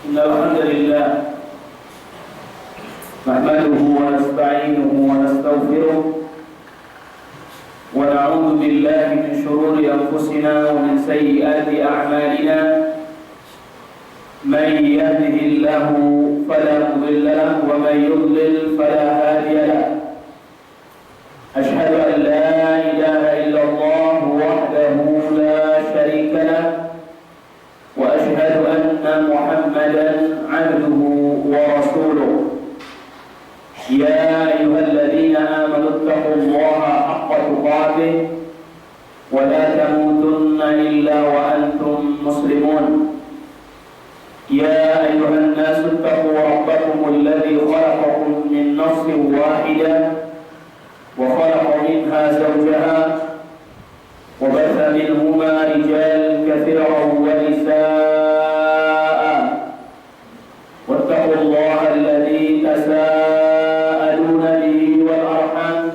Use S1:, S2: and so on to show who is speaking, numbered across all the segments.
S1: إن الحمد لله نحمده ونستعينه ونستغفره ونعوذ بالله من شرور أنفسنا ومن سيئات أعمالنا من يهده الله فلا مضل له ومن يضلل فلا هادي له أشهد أن لا إله إلا الله وحده لا شريك له وأشهد أن محمدا عبده ورسوله يا أيها الذين آمنوا اتقوا الله حق تقاته ولا تموتن إلا وأنتم مسلمون يا أيها الناس اتقوا ربكم الذي خلقكم من نفس واحدة وخلق منها زوجها وبث منهما رجالا كثيرا ونساء واتقوا الله الذي تساءلون به والأرحام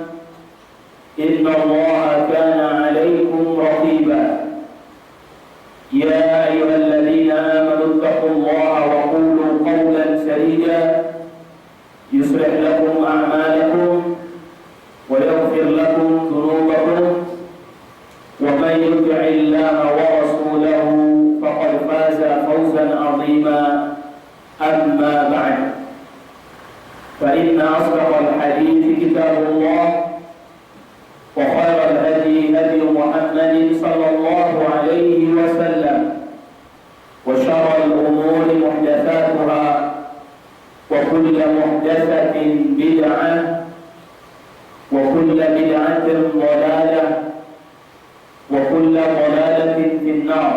S1: إن الله كان عليكم رقيبا يا أيها الذين آمنوا اتقوا الله وقولوا قولا سديدا يصلح لكم أعمالكم ويغفر لكم ذنوبكم ومن يطع الله ورسوله فقد فاز فوزا عظيما أما بعد فإن أصدق الحديث كتاب الله وخير الهدي هدي محمد صلى الله عليه وسلم وشر الأمور محدثاتها وكل محدثة بدعة وكل بدعة ضلالة وكل ضلالة في النار.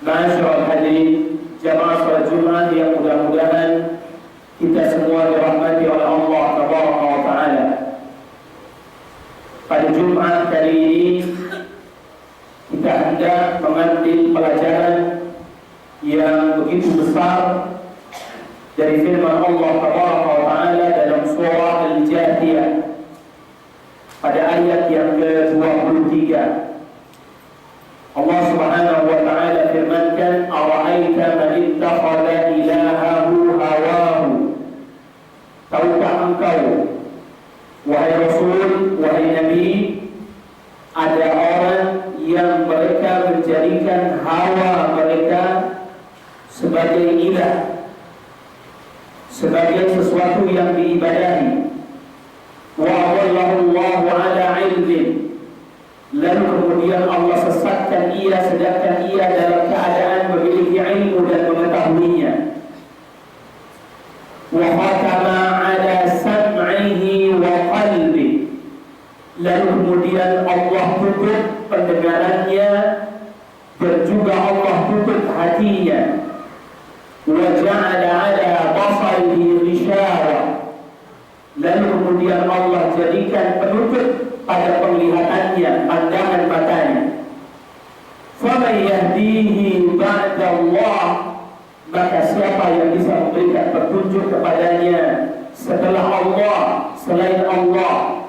S1: Masyaallah hadirin jamaah salat Jumat yang mudah-mudahan kita semua dirahmati oleh Allah Tabaraka wa Ta'ala. Pada Jumat kali ini kita hendak mengambil pelajaran yang begitu besar dari firman Allah Tabaraka wa Ta'ala dalam surah Al-Jathiyah pada ayat yang ke-23. Allah Subhanahu wa Ta'ala firmankan, "Ara'aita man ittakhadha ilahahu hawahu." Tahukah engkau, wahai Rasul, wahai Nabi, ada orang yang mereka menjadikan hawa mereka sebagai ilah, sebagai sesuatu yang diibadahi. Wa wallahu Allahu ala ilmin, lalu kemudian Allah sesatkan ia sedangkan ia dalam keadaan memiliki ilmu dan mengetahuinya. Wa khatama ala sam'ihi wa qalbi, lalu kemudian Allah tutup pendengarannya dan juga Allah tutup hatinya. Wa ja'ala ala basarihi ghishawa, lalu kemudian Allah jadikan penutup pada penglihatannya, pandangan matanya. فَمَنْ يَهْدِيهِ بَعْدَ اللَّهِ, maka siapa yang bisa memberikan petunjuk kepadanya setelah Allah, selain Allah.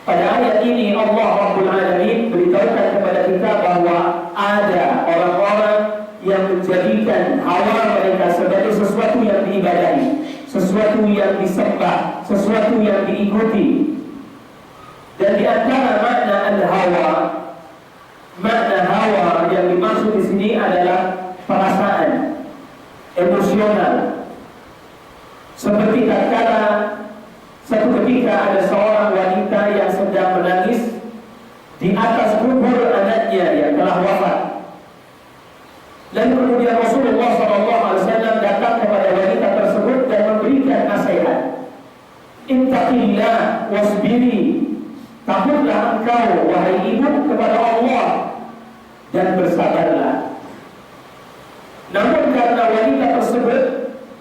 S1: Pada ayat ini Allah Rabbul Alamin beritahukan kepada kita bahwa ada orang-orang yang menjadikan hawa mereka sebagai sesuatu yang diibadahi, sesuatu yang disembah, sesuatu yang diikuti. Dan di antara makna al-hawa, makna hawa yang dimaksud di sini adalah perasaan emosional. Seperti tatkala satu ketika ada seorang wanita yang sedang menangis di atas kubur anaknya yang telah wafat. Lalu kemudian Rasulullah SAW datang kepada wanita tersebut dan memberikan nasihat. Ittaqillah wasbiri, takutlah engkau wahai ibu kepada Allah dan bersabarlah. Namun karena wanita tersebut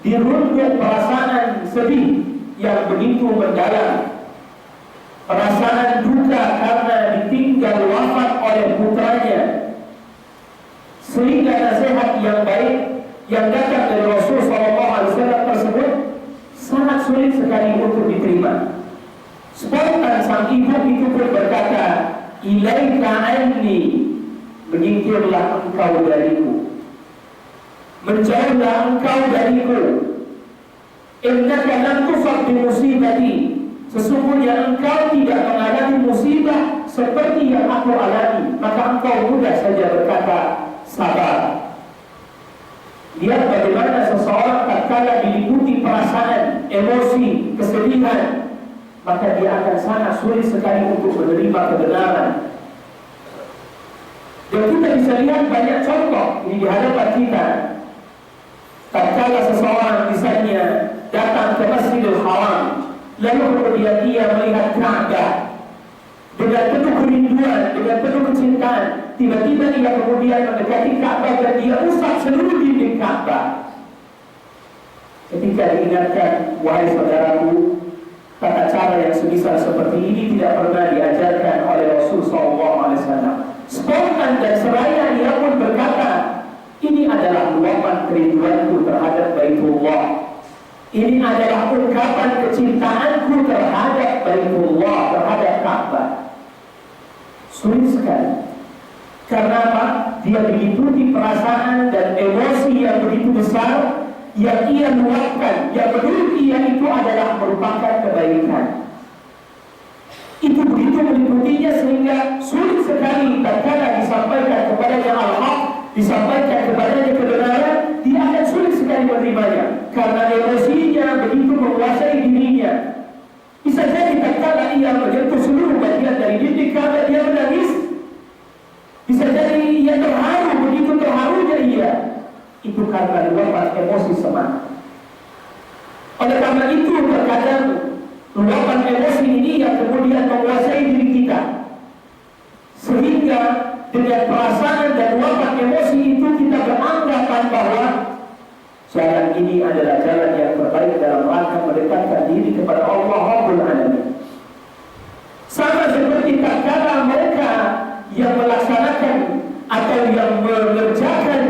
S1: dirundung perasaan sedih yang begitu mendalam, perasaan duka karena ditinggal wafat oleh putranya, sehingga nasihat yang baik yang datang dari Rasul SAW tersebut sangat sulit sekali untuk diterima. Spontan sang ibu itu pun berkata, "Ilaika anni, menyingkirlah engkau dariku." menjauhlah engkau dariku. Innaka lam tufad bi musibati, sesungguhnya engkau tidak mengalami musibah seperti yang aku alami, maka engkau mudah saja berkata sabar. Lihat bagaimana seseorang tatkala diliputi perasaan, emosi, kesedihan, maka dia akan sangat sulit sekali untuk menerima kebenaran. Dan kita bisa lihat banyak contoh ini di hadapan kita. Tatkala seseorang misalnya datang ke Masjidil Haram, lalu kemudian dia melihat Ka'bah dengan penuh kerinduan, dengan penuh kecintaan, tiba-tiba dia kemudian mendekati Ka'bah dan dia usap seluruh dinding Ka'bah. Ketika diingatkan, wahai saudaraku, tata cara yang semisal seperti ini tidak pernah diajarkan oleh Rasul SAW. Spontan dan seraya dia pun berkata, ini adalah luapan kerinduanku terhadap Baitullah. Ini adalah ungkapan kecintaanku terhadap Baitullah, terhadap Ka'bah. Sulit sekali. Karena apa? Dia diliputi perasaan dan emosi yang begitu besar yang ia luapkan, yang menurut ia itu adalah merupakan kebaikan. Itu begitu meliputinya sehingga sulit sekali tatkala disampaikan kepadanya al-haq, disampaikan kepadanya kebenaran, dia akan sulit sekali menerimanya karena emosinya begitu menguasai dirinya. Bisa jadi tatkala ia menyentuh seluruh bagian dari dinding Ka'bah, dia menangis. Bisa jadi ia terharu, begitu terharunya ia. Itu karena luapan emosi semangat. Oleh karena itu terkadang luapan emosi ini yang kemudian menguasai diri kita, sehingga dengan perasaan dan luapan emosi itu kita beranggapan bahwa jalan ini adalah jalan yang terbaik dalam rangka mendekatkan diri kepada Allah Rabbul Alamin. Sama seperti tatkala mereka yang melaksanakan atau yang mengerjakan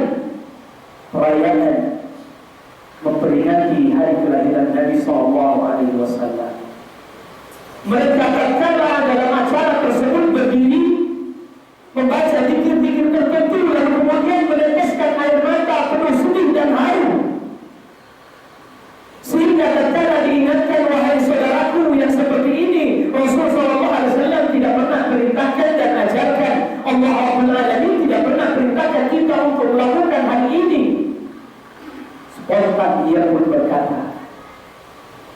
S1: perayaan memperingati hari kelahiran Nabi SAW. Mereka tatkala dalam acara tersebut berdiri membaca zikir-zikir tertentu, lalu kemudian meneteskan air mata penuh sedih dan haru, sehingga tatkala diingatkan, wahai saudaraku yang seperti ini, Rasulullah SAW tidak pernah perintahkan dan ajarkan, Allah Rabbul Alamin tidak pernah perintahkan kita untuk melakukan hal ini. Spontan dia pun berkata,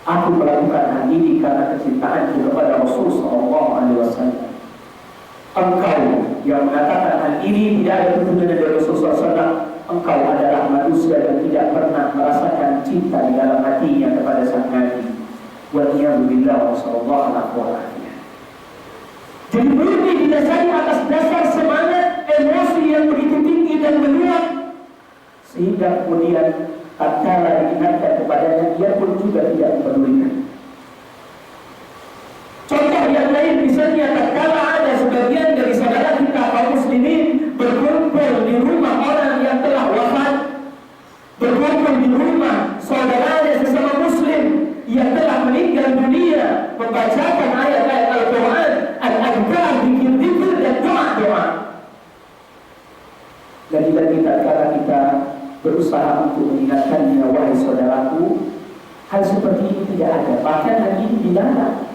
S1: aku melakukan hal ini karena kecintaanku kepada Rasulullah SAW. Engkau yang mengatakan hal ini tidak ada tuntunan dari Rasulullah SAW, engkau adalah manusia yang tidak pernah merasakan cinta di dalam hatinya kepada sang Nabi. Waliyahulillah wassallallahu alaihi. Jadi murni didasari atas dasar semangat emosi yang begitu tinggi dan meluap, sehingga kemudian tatkala diingatkan kepadanya, dia pun juga tidak mempedulikan. Contoh yang lain misalnya tatkala ada sebagian dari saudara kita kaum muslimin berkumpul di rumah orang yang telah wafat, berkumpul di rumah saudaranya sesama muslim yang telah meninggal dunia, membacakan ayat-ayat Al-Quran, al-adhkar, zikir-zikir dan doa-doa. Lagi-lagi tatkala kita berusaha untuk mengingatkannya, wahai saudaraku, hal seperti ini tidak ada, bahkan hal ini dilarang.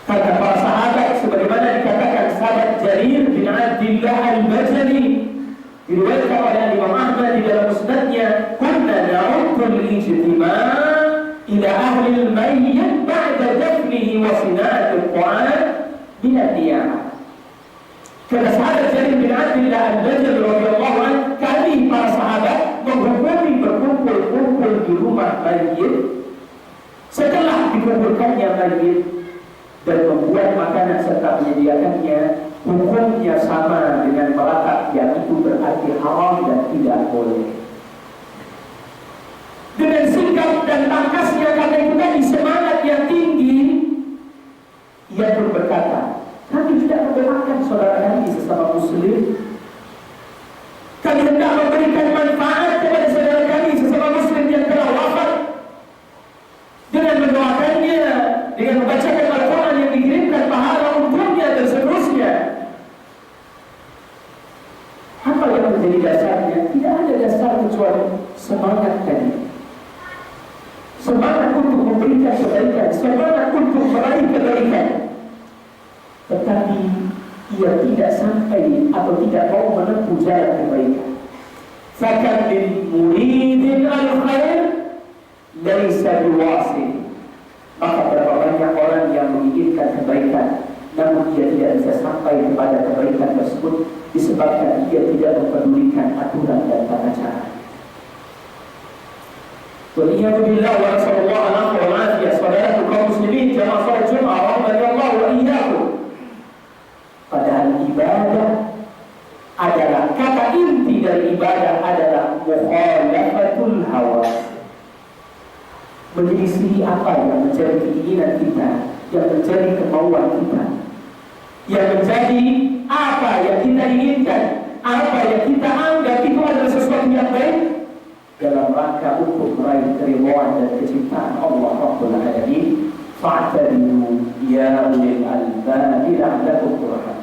S1: Kata para sahabat sebagaimana dikatakan sahabat Jarir bin Abdillah Al-Bajali, diriwayatkan oleh Imam Ahmad di dalam musnadnya, kunna na'udul ijtima' ila ahli al-mayyit ba'da dafnihi wa sina'atul Quran min ad-diyah. Kata sahabat Jarir bin Abdillah Al-Bajali radhiyallahu anhu, kami para sahabat menghukumi berkumpul-kumpul di rumah mayyit setelah dikumpulkannya mayyit dan membuat makanan serta menyediakannya, hukumnya sama dengan meratap, yang itu berarti haram dan tidak boleh. Dengan sikap dan tangkasnya karena itu tadi semangat yang tinggi, ia pun berkata, kami tidak memberatkan saudara kami sesama muslim, kami hendak memberikan manfaat kepada saudara kami sesama muslim yang telah wafat dengan mendoakannya, dengan membacakan Al-Quran yang dikirimkan pahala untuknya dan seterusnya. Apa yang menjadi dasarnya? Tidak ada dasar kecuali semangat tadi. Semangat untuk memberikan kebaikan, semangat untuk meraih kebaikan. Tetapi ia tidak sampai atau tidak mau menempuh jalan kebaikan. Fakam min muridin al-khair laisa biwasil. Maka berapa banyak orang yang menginginkan kebaikan, namun ia tidak bisa sampai kepada kebaikan tersebut disebabkan ia tidak mempedulikan aturan dan tata cara. Waliyahudillah wa sallallahu alaihi wa sallam. Saudara kaum muslimin jamaah salat Jumat rahimahullah wa iyyakum. Padahal ibadah adalah kata inti dari ibadah adalah mukhalafatul hawa. Menyelisih apa yang menjadi keinginan kita, yang menjadi kemauan kita, yang menjadi apa yang kita inginkan, apa yang kita anggap itu adalah sesuatu yang baik dalam rangka untuk meraih keridhaan dan kecintaan Allah Rabbul Alamin. Fa'tabiru ya ulil albab la'allakum turhamun.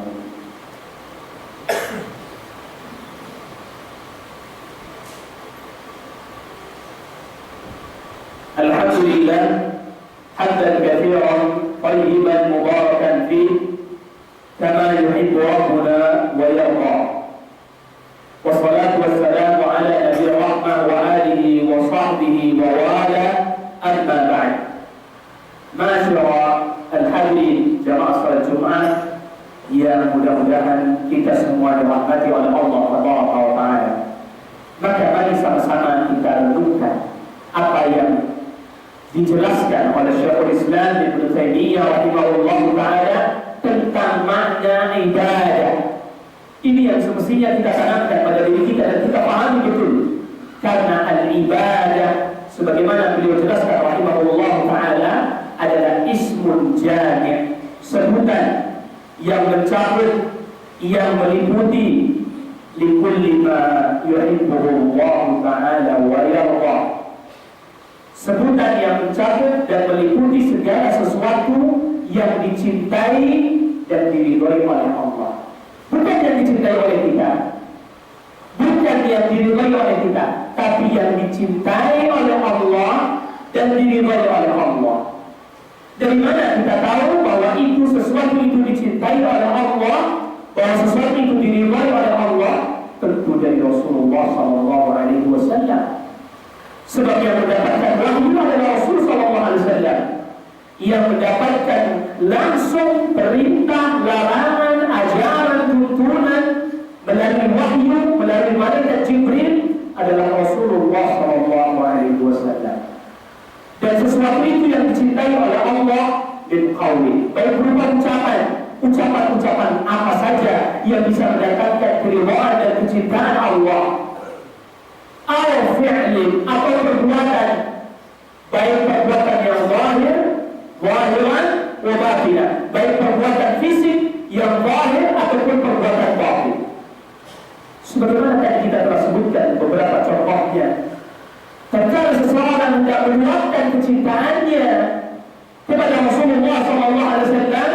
S1: Alhamdulillah hamdan katsiran tayyiban mubarakan fihi kama yuhibbu rabbuna wa yarda. Wassalatu wassalamu ala nabi rahmah wa alihi wa sahbihi wa wala, amma ba'd. Masyaallah, al-hadirin jamaah salat Jumat yang mudah-mudahan kita semua dirahmati oleh Allah Subhanahu wa taala. Maka mari sama-sama kita renungkan apa yang dijelaskan oleh Syekhul Islam Ibnu Taimiyah rahimahullah taala tentang makna ibadah. Ini yang semestinya kita tanamkan pada diri kita dan kita pahami betul. Karena al-ibadah sebagaimana beliau jelaskan rahimahullah taala adalah ismun jami', sebutan yang mencakup, yang meliputi likulli ma yuhibbuhu Allah taala wa yarda. Sebutan yang mencakup dan meliputi segala sesuatu yang dicintai dan diridhai oleh Allah. Bukan yang dicintai oleh kita, bukan yang diridhai oleh kita, tapi yang dicintai oleh Allah dan diridhai oleh Allah. Dari mana kita tahu bahwa itu sesuatu itu dicintai oleh Allah, bahwa sesuatu itu diridhai oleh Allah? Tentu dari Rasulullah SAW. Sebab yang mendapatkan wahyu adalah Rasul SAW, yang mendapatkan langsung perintah, larangan, ajaran, tuntunan melalui wahyu, melalui malaikat Jibril adalah Rasulullah SAW. Dan sesuatu itu yang dicintai oleh Allah bin qawli, baik berupa ucapan-ucapan apa saja yang bisa mendatangkan keridhaan dan kecintaan Allah, atau fi'lin atau perbuatan, baik perbuatan yang zahiran wa batinan, baik perbuatan fisik yang zahir ataupun perbuatan batin. Sebagaimana tadi kita telah sebutkan beberapa contohnya. Tatkala seseorang hendak meluapkan kecintaannya kepada Rasulullah SAW,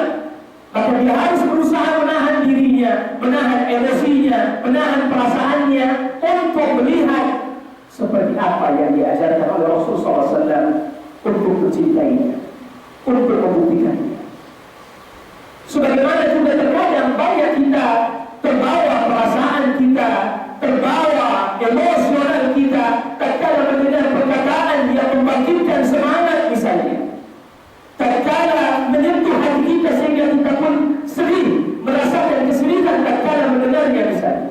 S1: maka dia harus berusaha menahan dirinya, menahan emosinya, menahan perasaannya untuk melihat seperti apa yang diajarkan oleh Rasulullah SAW untuk mencintainya, untuk membuktikannya. Sebagaimana juga terkadang banyak kita terbawa perasaan kita, terbawa emosional kita, tatkala mendengar perkataan yang membangkitkan semangat misalnya, tatkala menyentuh hati kita sehingga kita pun sedih, merasakan kesedihan tatkala mendengarnya misalnya.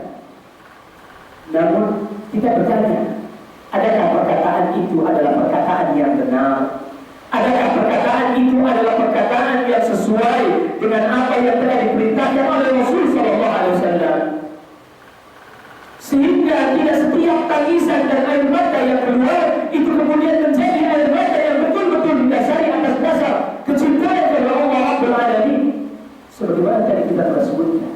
S1: Namun kita bertanya, adakah perkataan itu adalah perkataan yang benar? Adakah perkataan itu adalah perkataan yang sesuai dengan apa yang telah diperintahkan oleh Rasul SAW? Sehingga tidak setiap tangisan dan air mata yang keluar itu kemudian menjadi air mata yang betul-betul didasari atas dasar kecintaan kepada Allah Rabbul Alamin. Sebagaimana tadi kita telah sebutkan,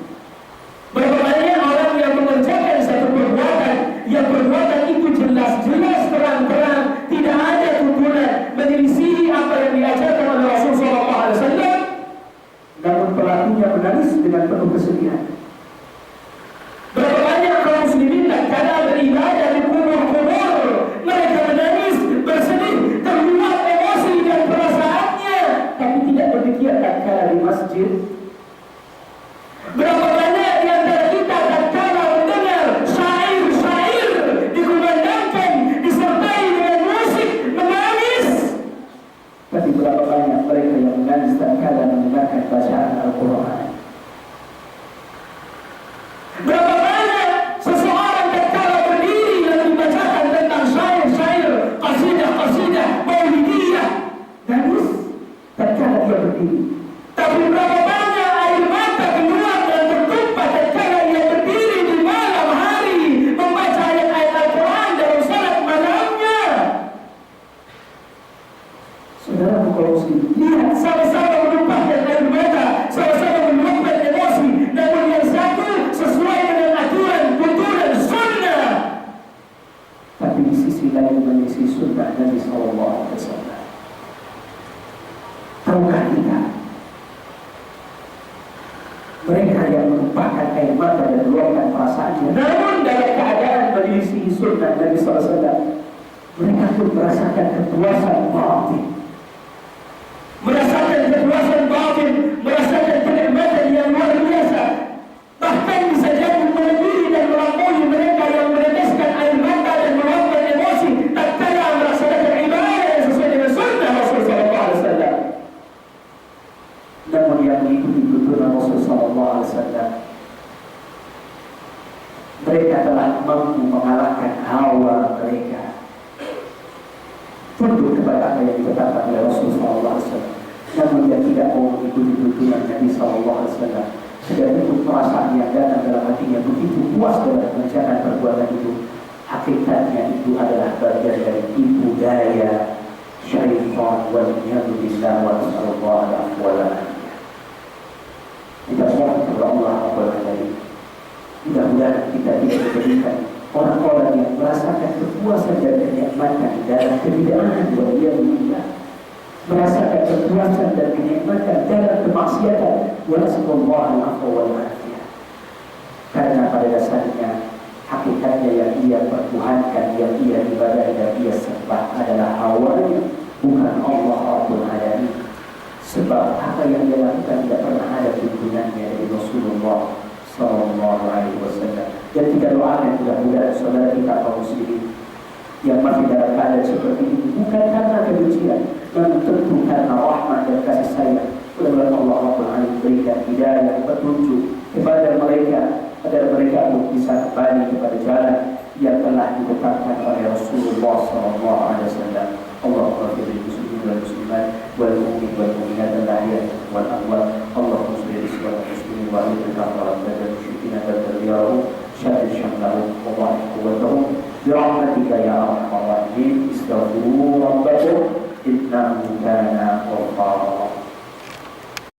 S1: berapa banyak orang yang mengerjakan satu perbuatan, yang perbuatan itu jelas-jelas terang-terang, tidak ada tuntunan menyelisih apa yang diajarkan oleh Rasulullah SAW, namun pelakunya menangis dengan penuh kesedihan. Berapa banyak kaum muslimin menyelisih sunnah Nabi SAW. Tahukah kita, mereka yang menumpahkan air mata dan meluapkan perasaannya, namun dalam keadaan menyelisih sunnah Nabi SAW, mereka pun merasakan kepuasan batin, merasakan kenikmatan yang luar biasa. Bahkan bisa jadi melebihi dan melampaui mereka yang meneteskan air mata dan meluapkan emosi tatkala melaksanakan ibadah yang sesuai dengan sunnah Rasulullah SAW. Namun yang mengikuti tuntunan Rasulullah SAW, mereka telah mampu mengalahkan hawa mereka, tunduk kepada apa yang ditetapkan oleh Rasulullah SAW. Namun dia tidak mau mengikuti tuntunan Nabi SAW. Sekalipun perasaan yang datang dalam hatinya begitu puas dengan mengerjakan perbuatan itu, hakikatnya itu adalah bagian dari tipu daya syaitan wal iyadu billah wa nasallallahu alaihi wasallam. Kita mohon kepada Allah Rabbul Alamin, mudah-mudahan kita tidak dijadikan orang-orang yang merasakan kepuasan dan kenikmatan dalam kebid'ahan wal iyadu billah, merasakan kepuasan dan kenikmatan dalam kemaksiatan, wa nasallallahu alaihi wasallam. Karena pada dasarnya hakikatnya yang ia pertuhankan, yang ia ibadah dan ia sembah adalah hawanya, bukan Allah Rabbul Alamin. Sebab apa yang dia lakukan tidak pernah ada tuntunannya dari Rasulullah SAW. Dan kita doakan mudah-mudahan saudara kita kaum muslimin yang masih dalam keadaan seperti ini, bukan karena kebencian, namun tentu karena rahmat dan kasih sayang. Mudah-mudahan Allah Rabbul Alamin berikan hidayah, petunjuk kepada mereka agar mereka pun bisa kembali kepada jalan yang telah ditetapkan oleh Rasulullah SAW. Allahumma firli muslimin wal muslimat wal mu'min wal mu'minat al-ahya wal amwat. Allahumma salli ala muslimin wa ala al-kafara wal musyrikin wal tadhiyarahum syadid syamlahum wa barik quwwatahum bi rahmatika ya